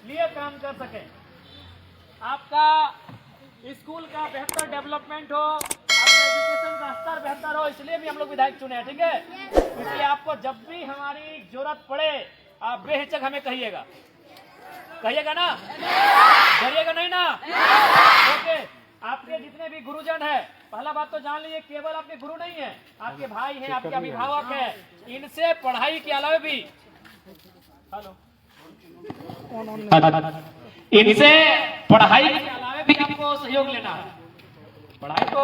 लिए काम कर सके, आपका स्कूल का बेहतर डेवलपमेंट हो, आपका एजुकेशन का स्तर बेहतर हो, इसलिए भी हम लोग विधायक चुने हैं। ठीक है, इसलिए आपको जब भी हमारी जरूरत पड़े आप बेहिचक हमें कहिएगा ना, डरिएगा नहीं ना। ओके, आपके जितने भी गुरुजन है, पहला बात तो जान लीजिए, केवल आपके गुरु नहीं है, आपके भाई हैं, आपके अभिभावक हैं। इनसे पढ़ाई के अलावा भी इनसे पढ़ाई के अलावा भी आपको सहयोग लेना है। पढ़ाई तो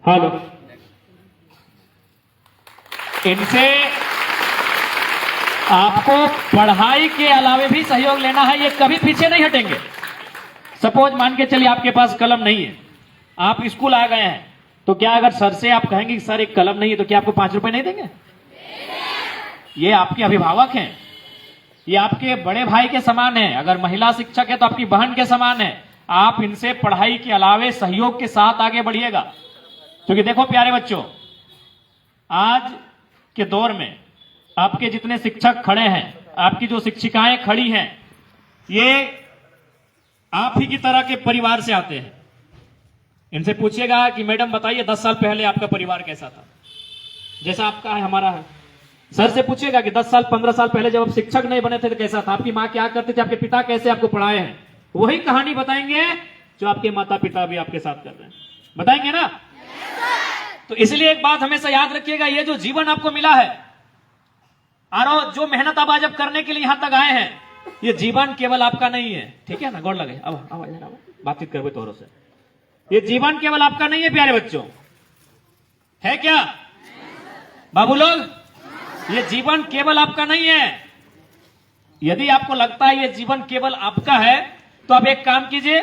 हेलो, इनसे आपको पढ़ाई के अलावा भी सहयोग लेना है, ये कभी पीछे नहीं हटेंगे। सपोज मान के चलिए आपके पास कलम नहीं है, आप स्कूल आ गए हैं, तो क्या अगर सर से आप कहेंगे कि सर एक कलम नहीं है, तो क्या आपको 5 रुपए नहीं देंगे? ये आपके अभिभावक हैं, ये आपके बड़े भाई के समान है। अगर महिला शिक्षक है तो आपकी बहन के समान है। आप इनसे पढ़ाई के अलावे सहयोग के साथ आगे बढ़िएगा, क्योंकि देखो प्यारे बच्चों, आज के दौर में आपके जितने शिक्षक खड़े हैं, आपकी जो शिक्षिकाएं खड़ी हैं, ये आप ही की तरह के परिवार से आते हैं। इनसे पूछिएगा कि मैडम बताइए 10 साल पहले आपका परिवार कैसा था, जैसा आपका है हमारा है। सर से पूछिएगा कि 10 साल 15 साल पहले जब आप शिक्षक नहीं बने थे तो कैसा था, आपकी माँ क्या करते थे, आपके पिता कैसे आपको पढ़ाए हैं। वही कहानी बताएंगे जो आपके माता पिता भी आपके साथ कर रहे हैं, बताएंगे ना। तो इसलिए एक बात हमेशा याद रखिएगा, ये जो जीवन आपको मिला है और जो मेहनत आप आज करने के लिए यहां तक आए हैं, ये जीवन केवल आपका नहीं है। ठीक है ना, गौर लगे, अब बातचीत करवे तोरों से। ये जीवन केवल आपका नहीं है प्यारे बच्चों, है क्या बाबू लोग? ये जीवन केवल आपका नहीं है। यदि आपको लगता है ये जीवन केवल आपका है, तो आप एक काम कीजिए,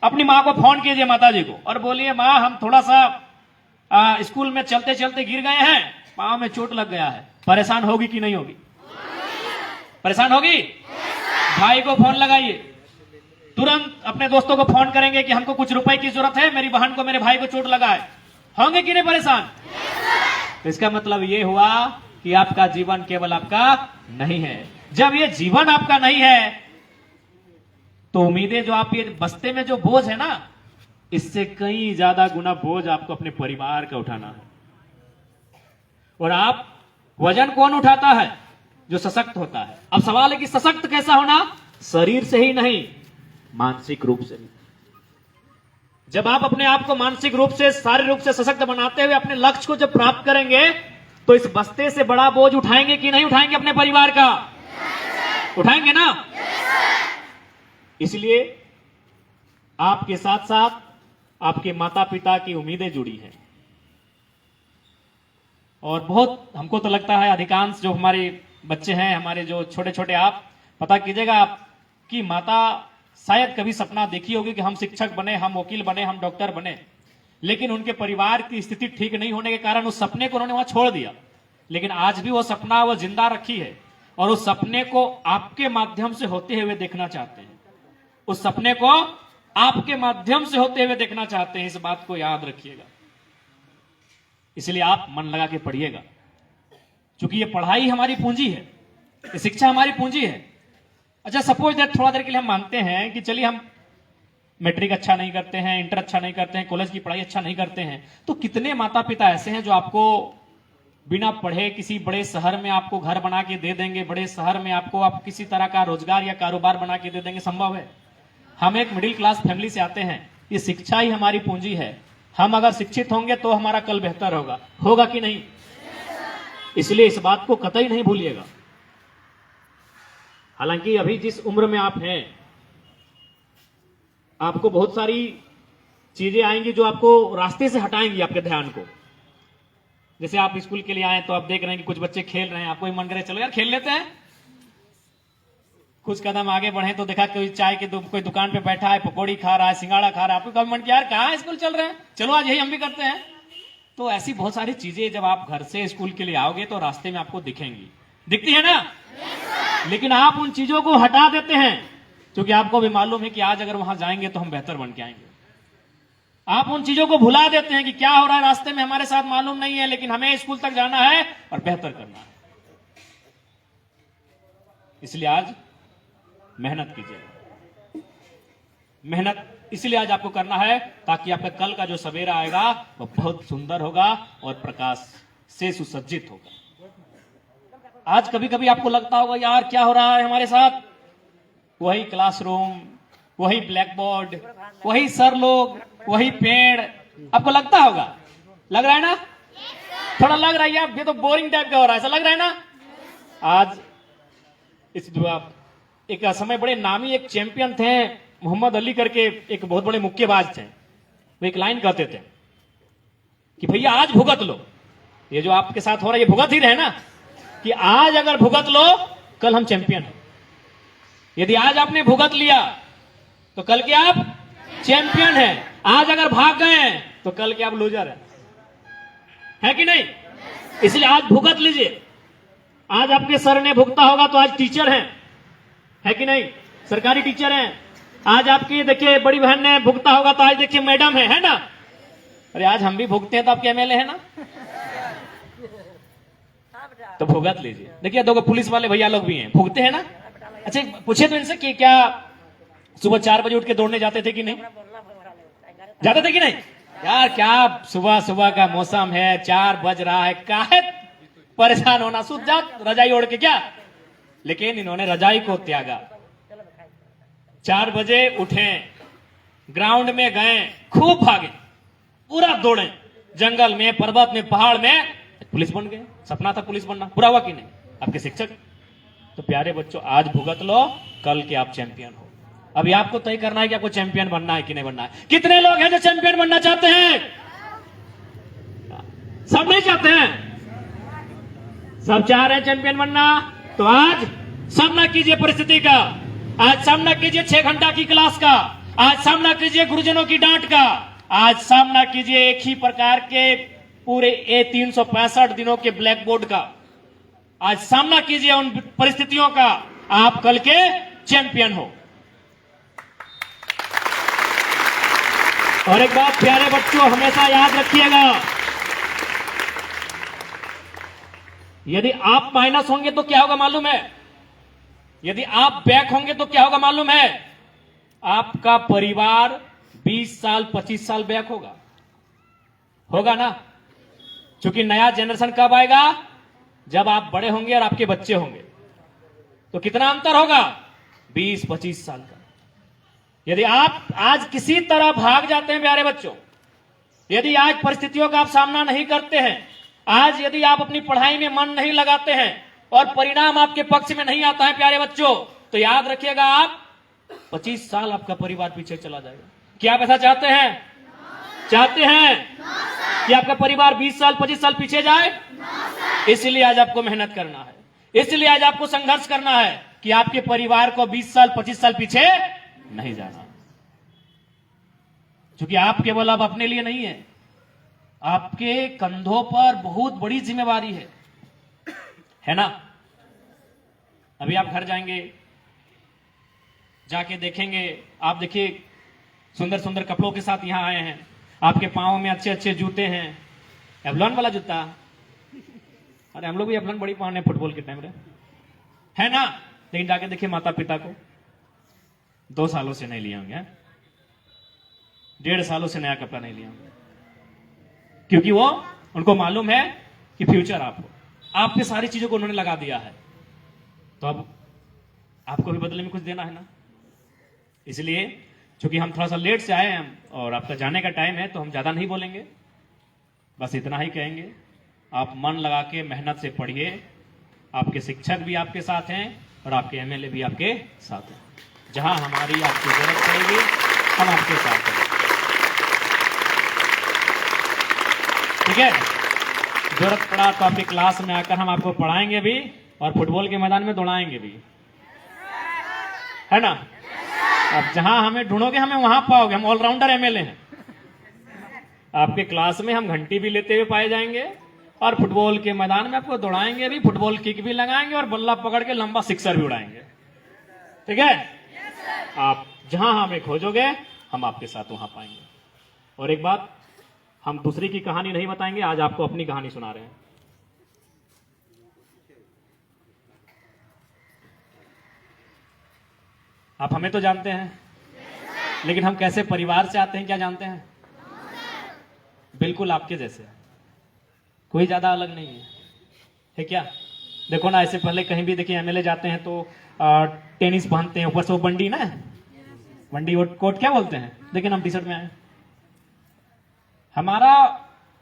अपनी माँ को फोन कीजिए, माता जी को, और बोलिए माँ हम थोड़ा सा स्कूल में चलते चलते गिर गए हैं, पांव में चोट लग गया है। परेशान होगी कि नहीं होगी? परेशान होगी। भाई को फोन लगाइए, तुरंत अपने दोस्तों को फोन करेंगे कि हमको कुछ रुपए की जरूरत है, मेरी बहन को मेरे भाई को चोट लगा है। होंगे कि नहीं परेशान? तो इसका मतलब ये हुआ कि आपका जीवन केवल आपका नहीं है। जब ये जीवन आपका नहीं है, तो उम्मीदें जो आप ये बस्ते में जो बोझ है ना, इससे कई ज्यादा गुना बोझ आपको अपने परिवार का उठाना है। और आप वजन कौन उठाता है? जो सशक्त होता है। अब सवाल है कि सशक्त कैसा होना? शरीर से ही नहीं, मानसिक रूप से भी। जब आप अपने आप को मानसिक रूप से, शारीरिक रूप से सशक्त बनाते हुए अपने लक्ष्य को जब प्राप्त करेंगे, तो इस बस्ते से बड़ा बोझ उठाएंगे कि नहीं उठाएंगे? अपने परिवार का उठाएंगे ना। इसलिए आपके साथ साथ आपके माता पिता की उम्मीदें जुड़ी हैं। और बहुत हमको तो लगता है अधिकांश जो हमारे बच्चे हैं, हमारे जो छोटे छोटे, आप पता कीजिएगा, आपकी माता शायद कभी सपना देखी होगी कि हम शिक्षक बने, हम वकील बने, हम डॉक्टर बने, लेकिन उनके परिवार की स्थिति ठीक नहीं होने के कारण उस सपने को उन्होंने वहां छोड़ दिया। लेकिन आज भी वो सपना वो जिंदा रखी है, और उस सपने को आपके माध्यम से होते हुए देखना चाहते हैं। उस सपने को आपके माध्यम से होते हुए देखना चाहते हैं। इस बात को याद रखिएगा। इसलिए आप मन लगा के पढ़िएगा, क्योंकि ये पढ़ाई हमारी पूंजी है, ये शिक्षा हमारी पूंजी है। अच्छा, सपोज दैट थोड़ा देर के लिए हम मानते हैं कि चलिए हम मैट्रिक अच्छा नहीं करते हैं, इंटर अच्छा नहीं करते हैं, कॉलेज की पढ़ाई अच्छा नहीं करते हैं, तो कितने माता पिता ऐसे हैं जो आपको बिना पढ़े किसी बड़े शहर में आपको घर बना के दे देंगे, बड़े शहर में आपको आप किसी तरह का रोजगार या कारोबार बना के दे देंगे? संभव है। हम एक मिडिल क्लास फैमिली से आते हैं, ये शिक्षा ही हमारी पूंजी है। हम अगर शिक्षित होंगे तो हमारा कल बेहतर होगा कि नहीं? इसलिए इस बात को कतई नहीं भूलिएगा। हालांकि अभी जिस उम्र में आप हैं, आपको बहुत सारी चीजें आएंगी जो आपको रास्ते से हटाएंगी आपके ध्यान को। जैसे आप स्कूल के लिए आए तो आप देख रहे हैं कि कुछ बच्चे खेल रहे हैं, आपको ही मन करे चलो यार खेल लेते हैं। कुछ कदम आगे बढ़े तो देखा कोई चाय के कोई दुकान पे बैठा है, पकौड़ी खा रहा है, सिंगाड़ा खा रहा है, आपको कभी मन किया यार कहाँ स्कूल चल रहे हैं, चलो आज यही हम भी करते हैं। तो ऐसी बहुत सारी चीजें जब आप घर से स्कूल के लिए आओगे तो रास्ते में आपको दिखेंगी, दिखती है ना। लेकिन आप उन चीजों को हटा देते हैं, क्योंकि आपको भी मालूम है कि आज अगर वहां जाएंगे तो हम बेहतर बन के आएंगे। आप उन चीजों को भुला देते हैं कि क्या हो रहा है रास्ते में हमारे साथ मालूम नहीं है, लेकिन हमें स्कूल तक जाना है और बेहतर करना है। इसलिए आज मेहनत कीजिए। मेहनत इसलिए आज आपको करना है ताकि आपका कल का जो सवेरा आएगा वो बहुत सुंदर होगा और प्रकाश से सुसज्जित होगा। आज कभी कभी आपको लगता होगा यार क्या हो रहा है हमारे साथ, वही क्लासरूम, वही ब्लैक बोर्ड, वही सर लोग, वही पेड़, आपको लगता होगा, लग रहा है ना? थोड़ा लग रहा है यार ये तो बोरिंग टाइप का हो रहा है, ऐसा लग रहा है ना? आज इस एक समय बड़े नामी एक चैंपियन थे मोहम्मद अली करके, एक बहुत बड़े मुक्केबाज थे। वो एक लाइन कहते थे कि भैया आज भुगत लो, ये जो आपके साथ हो रहा है ये भुगत ही रहे ना, कि आज अगर भुगत लो कल हम चैंपियन हैं। यदि आज आपने भुगत लिया तो कल के आप चैंपियन हैं। आज अगर भाग गए तो कल के आप लूजर हैं, है कि नहीं? इसलिए आज भुगत लीजिए। आज आपके सर ने भुगता होगा तो आज टीचर हैं, है कि नहीं? सरकारी टीचर हैं। आज आपकी देखिए बड़ी बहन ने भुगता होगा तो आज देखिए मैडम है ना? अरे आज हम भी भुगते हैं तो आपके एमएलए है ना? तो भुगत लीजिए। देखिए दो पुलिस वाले भैया लोग भी हैं, भुगते हैं ना? अच्छा पूछे तो इनसे कि क्या सुबह 4 बजे उठ के दौड़ने जाते थे कि नहीं? जाते थे कि नहीं? यार क्या सुबह सुबह का मौसम है, 4 बज रहा है, काहे परेशान होना, सूत जा रजाई ओढ़ के क्या। लेकिन इन्होंने रजाई को त्यागा, 4 बजे उठे, ग्राउंड में गए, खूब भागे, पूरा दौड़े, जंगल में, पर्वत में, पहाड़ में, पुलिस बन गए। सपना था पुलिस बनना, पूरा हुआ कि नहीं? आपके शिक्षक। तो प्यारे बच्चों आज भुगत लो, कल के आप चैंपियन हो। अभी आपको तय करना है कि आपको चैंपियन बनना है कि नहीं बनना है। कितने लोग हैं जो चैंपियन बनना चाहते हैं? सब नहीं चाहते हैं, सब चाह रहे हैं चैंपियन बनना। तो आज सामना कीजिए परिस्थिति का, आज सामना कीजिए 6 घंटा की क्लास का, आज सामना कीजिए गुरुजनों की डांट का, आज सामना कीजिए एक ही प्रकार के पूरे 365 दिनों के ब्लैक बोर्ड का। आज सामना कीजिए उन परिस्थितियों का, आप कल के चैंपियन हो। और एक बात प्यारे बच्चों हमेशा याद रखिएगा, यदि आप माइनस होंगे तो क्या होगा मालूम है? यदि आप बैक होंगे तो क्या होगा मालूम है? आपका परिवार 20 साल 25 साल बैक होगा ना? क्योंकि नया जनरेशन कब आएगा? जब आप बड़े होंगे और आपके बच्चे होंगे। तो कितना अंतर होगा? 20-25 साल का। यदि आप आज किसी तरह भाग जाते हैं प्यारे बच्चों, यदि आज परिस्थितियों का आप सामना नहीं करते हैं, आज यदि आप अपनी पढ़ाई में मन नहीं लगाते हैं और परिणाम आपके पक्ष में नहीं आता है प्यारे बच्चों, तो याद रखिएगा आप 25 साल आपका परिवार पीछे चला जाएगा। क्या आप ऐसा चाहते हैं? चाहते हैं कि आपका परिवार 20 साल 25 साल पीछे जाए? इसलिए आज आपको मेहनत करना है, इसलिए आज आपको संघर्ष करना है कि आपके परिवार को 20 साल 25 साल पीछे नहीं जाना। क्योंकि आप केवल अब अपने लिए नहीं है, आपके कंधों पर बहुत बड़ी जिम्मेवारी है ना? अभी आप घर जाएंगे, जाके देखेंगे, आप देखिए सुंदर सुंदर कपड़ों के साथ यहां आए हैं, आपके पांव में अच्छे अच्छे जूते हैं, एवलॉन वाला जूता। अरे हम लोग भी एवलॉन बड़ी पहने फुटबॉल के टाइम है ना? लेकिन जाके देखिए माता पिता को 2 सालों से नहीं लिए होंगे, 1.5 सालों से नया कपड़ा नहीं लिया होंगे, क्योंकि वो उनको मालूम है कि फ्यूचर आपके सारी चीजों को उन्होंने लगा दिया है। तो अब आपको भी बदले में कुछ देना है ना? इसलिए क्योंकि हम थोड़ा सा लेट से आए हैं और आपका जाने का टाइम है, तो हम ज्यादा नहीं बोलेंगे, बस इतना ही कहेंगे, आप मन लगा के मेहनत से पढ़िए। आपके शिक्षक भी आपके साथ हैं और आपके एमएलए भी आपके साथ हैं। जहां हमारी आपकी जरूरत पड़ेगी हम आपके साथ हैं, ठीक है? जरूरत पड़ा तो आपकी क्लास में आकर हम आपको पढ़ाएंगे भी और फुटबॉल के मैदान में दौड़ाएंगे भी, है ना? अब जहां हमें ढूंढोगे हमें वहां पाओगे, हम ऑलराउंडर एमएलए हैं। आपके क्लास में हम घंटी भी लेते हुए पाए जाएंगे और फुटबॉल के मैदान में आपको दौड़ाएंगे भी, फुटबॉल किक भी लगाएंगे और बल्ला पकड़ के लंबा सिक्सर भी उड़ाएंगे, ठीक है? आप जहां हमें खोजोगे हम आपके साथ वहां पाएंगे। और एक बात, हम दूसरी की कहानी नहीं बताएंगे, आज आपको अपनी कहानी सुना रहे हैं। आप हमें तो जानते हैं, लेकिन हम कैसे परिवार से आते हैं क्या जानते हैं? बिल्कुल आपके जैसे, कोई ज्यादा अलग नहीं है क्या? देखो ना, ऐसे पहले कहीं भी देखिए एमएलए जाते हैं तो टेनिस पहनते हैं, ऊपर से वो बंडी ना, बंडी कोट क्या बोलते हैं, लेकिन हम टी शर्ट में आए। हमारा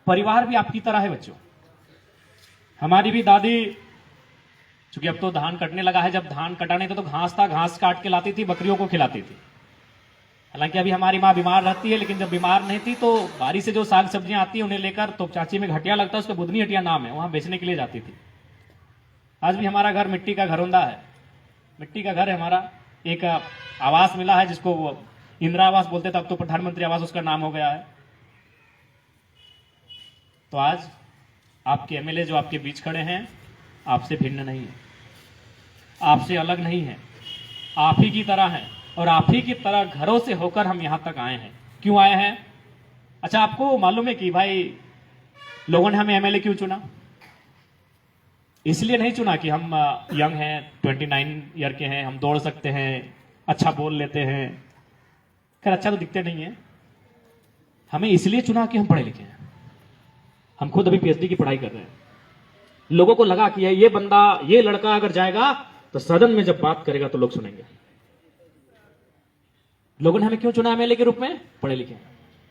परिवार भी आपकी तरह है बच्चों। हमारी भी दादी, चूंकि अब तो धान कटने लगा है, जब धान कटा नहीं था तो घास था, घास काट के लाती थी, बकरियों को खिलाती थी। हालांकि अभी हमारी माँ बीमार रहती है, लेकिन जब बीमार नहीं थी तो बारी से जो साग सब्जियां आती है उन्हें लेकर, तो चाची में घटिया लगता है, उसका बुधनी हटिया नाम है, वहां बेचने के लिए जाती थी। आज भी हमारा घर मिट्टी का घरौंदा है, मिट्टी का घर है हमारा। एक आवास मिला है जिसको वो इंदिरा आवास बोलते थे, अब तो प्रधानमंत्री आवास उसका नाम हो गया है। तो आज आपके एमएलए जो आपके बीच खड़े हैं, आपसे भिन्न नहीं है, आपसे अलग नहीं है, आप ही की तरह है, और आप ही की तरह घरों से होकर हम यहां तक आए हैं। क्यों आए हैं? अच्छा, आपको मालूम है कि भाई लोगों ने हमें एमएलए क्यों चुना? इसलिए नहीं चुना कि हम यंग हैं, 29 ईयर के हैं, हम दौड़ सकते हैं, अच्छा बोल लेते हैं। खैर अच्छा तो दिखते नहीं है। हमें इसलिए चुना कि हम पढ़े लिखे हैं। हम खुद अभी पीएचडी की पढ़ाई कर रहे हैं। लोगों को लगा कि ये बंदा, ये लड़का अगर जाएगा तो सदन में जब बात करेगा तो लोग सुनेंगे। लोगों ने हमें क्यों चुना एमएलए के रूप में? पढ़े लिखे।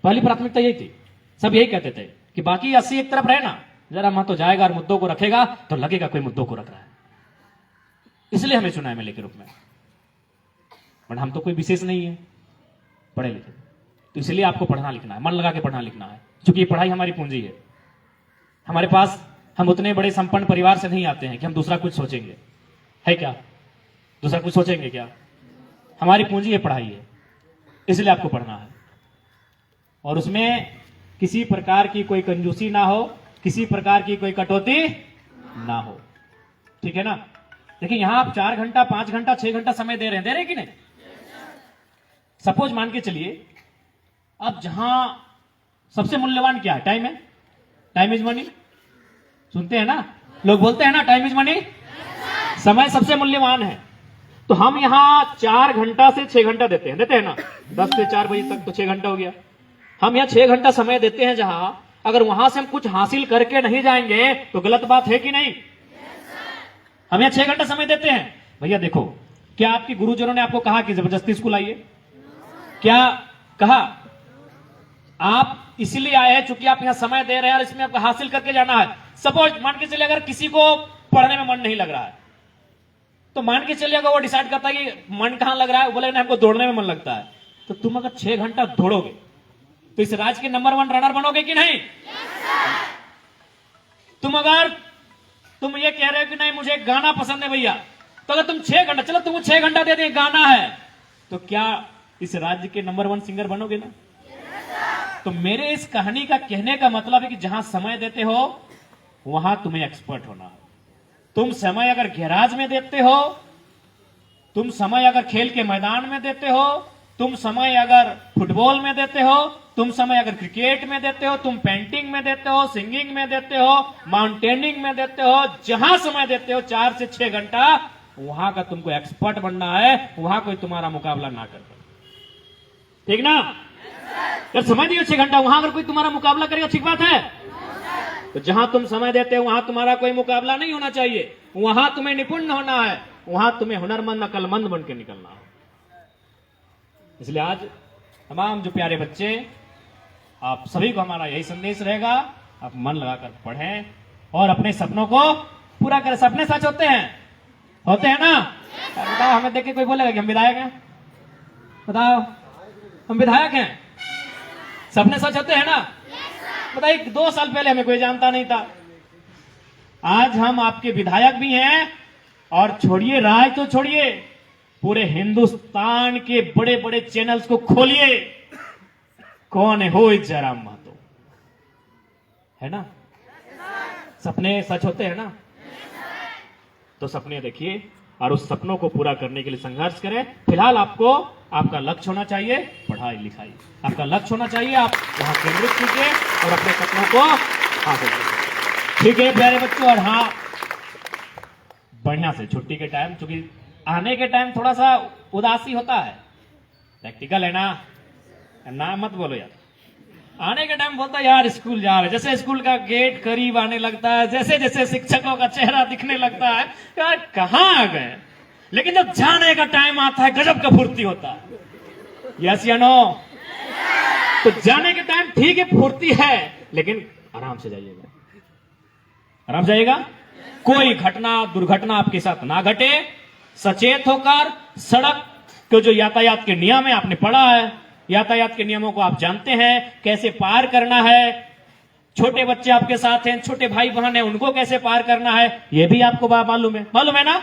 पहली प्राथमिकता यही थी। सब यही कहते थे कि बाकी 80 एक तरफ रहे ना, जरा वहां तो जाएगा और मुद्दों को रखेगा तो लगेगा कोई मुद्दों को रख रहा है। इसलिए हमें चुना एमएलए के रूप में। बट हम तो कोई विशेष नहीं है, पढ़े लिखे। तो इसलिए आपको पढ़ना लिखना है, मन लगा के पढ़ना लिखना है, क्योंकि ये पढ़ाई हमारी पूंजी है। हमारे पास, हम उतने बड़े संपन्न परिवार से नहीं आते हैं कि हम दूसरा कुछ सोचेंगे, है क्या? दूसरा कुछ सोचेंगे क्या? हमारी पूंजी ये पढ़ाई है, इसलिए आपको पढ़ना है। और उसमें किसी प्रकार की कोई कंजूसी ना हो, किसी प्रकार की कोई कटौती ना हो, ठीक है ना? देखिए यहां आप 4 घंटा, 5 घंटा, 6 घंटा समय दे रहे हैं कि नहीं? सपोज मान के चलिए, अब जहां सबसे मूल्यवान क्या है? टाइम है। टाइम इज मनी, सुनते हैं ना लोग, बोलते हैं ना टाइम इज मनी। समय सबसे मूल्यवान है। तो हम यहां 4 घंटा से 6 घंटा देते हैं ना, 10 से 4 बजे तक तो 6 घंटा हो गया। हम यहां 6 घंटा समय देते हैं, जहां अगर वहां से हम कुछ हासिल करके नहीं जाएंगे तो गलत बात है कि नहीं? हम यहां 6 घंटा समय देते हैं। भैया देखो, क्या आपके गुरुजनों ने आपको कहा कि जबरदस्ती स्कूल आइए? क्या कहा? आप इसलिए आए हैं चूंकि आप यहां समय दे रहे हैं और इसमें आपको हासिल करके जाना है। सपोज मान के चलिए, अगर किसी को पढ़ने में मन नहीं लग रहा है, तो मान के चलिए अगर वो डिसाइड करता है कि मन कहां लग रहा है, बोले ना हमको दौड़ने में मन लगता है, तो तुम अगर 6 घंटा दौड़ोगे तो इस राज्य के नंबर 1 रनर बनोगे कि नहीं? तुम ये कह रहे हो कि नहीं मुझे गाना पसंद है भैया, तो अगर तुम 6 घंटा, चलो तुमको 6 घंटा दे दें, गाना है, तो क्या इस राज्य के नंबर 1 सिंगर बनोगे ना? तो मेरे इस कहानी का कहने का मतलब है कि जहां समय देते हो वहां तुम्हें एक्सपर्ट होना है। तुम समय अगर गैराज में देते हो, तुम समय अगर खेल के मैदान में देते हो, तुम समय अगर फुटबॉल में देते हो, तुम समय अगर क्रिकेट में देते हो, तुम पेंटिंग में देते हो, सिंगिंग में देते हो, माउंटेनिंग में देते हो, जहां समय देते हो 4 से 6 घंटा, वहां का तुमको एक्सपर्ट बनना है, वहां कोई तुम्हारा मुकाबला ना कर पाए, ठीक ना? जब समय दियो 6 घंटा, वहां अगर कोई तुम्हारा मुकाबला करेगा, ठीक बात है? तो जहां तुम समय देते हो वहां तुम्हारा कोई मुकाबला नहीं होना चाहिए, वहां तुम्हें निपुण होना है, वहां तुम्हें हुनरमंद, अकलमंद बन के निकलना है। इसलिए आज तमाम जो प्यारे बच्चे, आप सभी को हमारा यही संदेश रहेगा, आप मन लगाकर पढ़ें और अपने सपनों को पूरा करें। सपने सच होते हैं ना? बताओ, हमें देख के कोई बोलेगा कि हम विधायक हैं? बताओ, हम विधायक हैं? सपने सच होते हैं ना? बताइए, 2 साल पहले हमें कोई जानता नहीं था, आज हम आपके विधायक भी हैं, और छोड़िए राज तो छोड़िए, पूरे हिंदुस्तान के बड़े बड़े चैनल्स को खोलिए, कौन है हो जयराम महतो, है ना? सपने सच होते हैं ना? तो सपने देखिए और उस सपनों को पूरा करने के लिए संघर्ष करें। फिलहाल आपको आपका लक्ष्य होना चाहिए पढ़ाई लिखाई, आपका लक्ष्य होना चाहिए, आप वहां केंद्रित कीजिए और अपने सपनों को हासिल कीजिए, ठीक है प्यारे बच्चों? और हाँ, बढ़िया से छुट्टी के टाइम, चूंकि आने के टाइम थोड़ा सा उदासी होता है, प्रैक्टिकल है ना मत बोलो यार। आने के टाइम बोलता है यार स्कूल जा रहे, जैसे स्कूल का गेट करीब आने लगता है, जैसे जैसे शिक्षकों का चेहरा दिखने लगता है, यार कहां आ गए। लेकिन जब जाने का टाइम आता है गजब का फुर्ती होता है। यस या नो? तो जाने के टाइम ठीक है फुर्ती है, लेकिन आराम से जाइएगा, आराम से जाइएगा। कोई घटना दुर्घटना आपके साथ ना घटे, सचेत होकर सड़क के जो यातायात के नियम है आपने पढ़ा है, यातायात के नियमों को आप जानते हैं, कैसे पार करना है। छोटे बच्चे आपके साथ हैं, छोटे भाई बहन हैं, उनको कैसे पार करना है ये भी आपको मालूम है ना?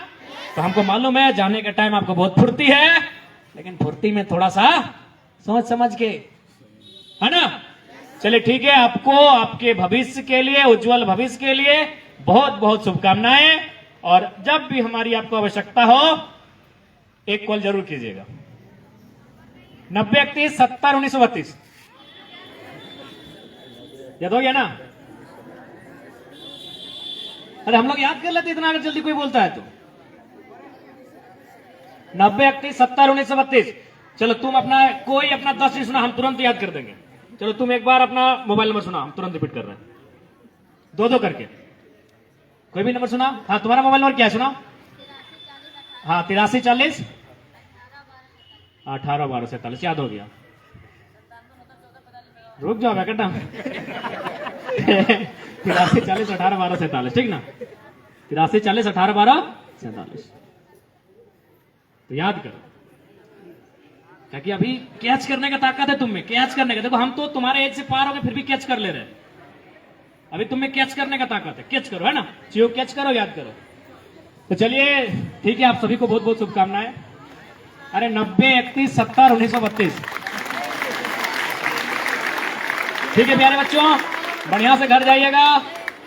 तो हमको मालूम है जाने के टाइम आपको बहुत फुर्ती है, लेकिन फुर्ती में थोड़ा सा सोच समझ के, है ना? चलिए ठीक है, आपको आपके भविष्य के लिए, उज्जवल भविष्य के लिए बहुत बहुत शुभकामनाएं। और जब भी हमारी आपको आवश्यकता हो एक कॉल जरूर कीजिएगा। 9031701932 याद हो गया ना? अरे हम लोग याद कर लेते इतना, अगर जल्दी कोई बोलता है तो। 9031701932। चलो तुम अपना कोई अपना 10 नहीं सुना, हम तुरंत याद कर देंगे। चलो तुम एक बार अपना मोबाइल नंबर सुना, हम तुरंत रिपीट कर रहे हैं, दो करके। कोई भी नंबर सुना? हाँ तुम्हारा मोबाइल नंबर क्या है सुना? हाँ 8340 181247 याद हो गया। रुक जाओ बेटा 8340 181247 ठीक ना? 8340 181247 तो याद करो, ताकि अभी कैच करने का ताकत है तुम में, कैच करने का। देखो हम तो तुम्हारे एज से पार हो गए फिर भी कैच कर ले रहे हैं, अभी तुम में कैच करने का ताकत है, कैच करो, है ना? चीजों कैच करो, याद करो। तो चलिए ठीक है, आप सभी को बहुत बहुत शुभकामनाएं। अरे 9031701932 ठीक है प्यारे बच्चों, बढ़िया से घर जाइएगा,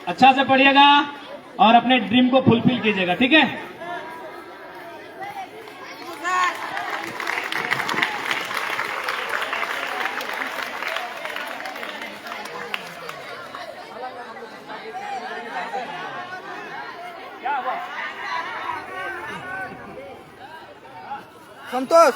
अच्छा से पढ़िएगा और अपने ड्रीम को फुलफिल कीजिएगा, ठीक है? संतोष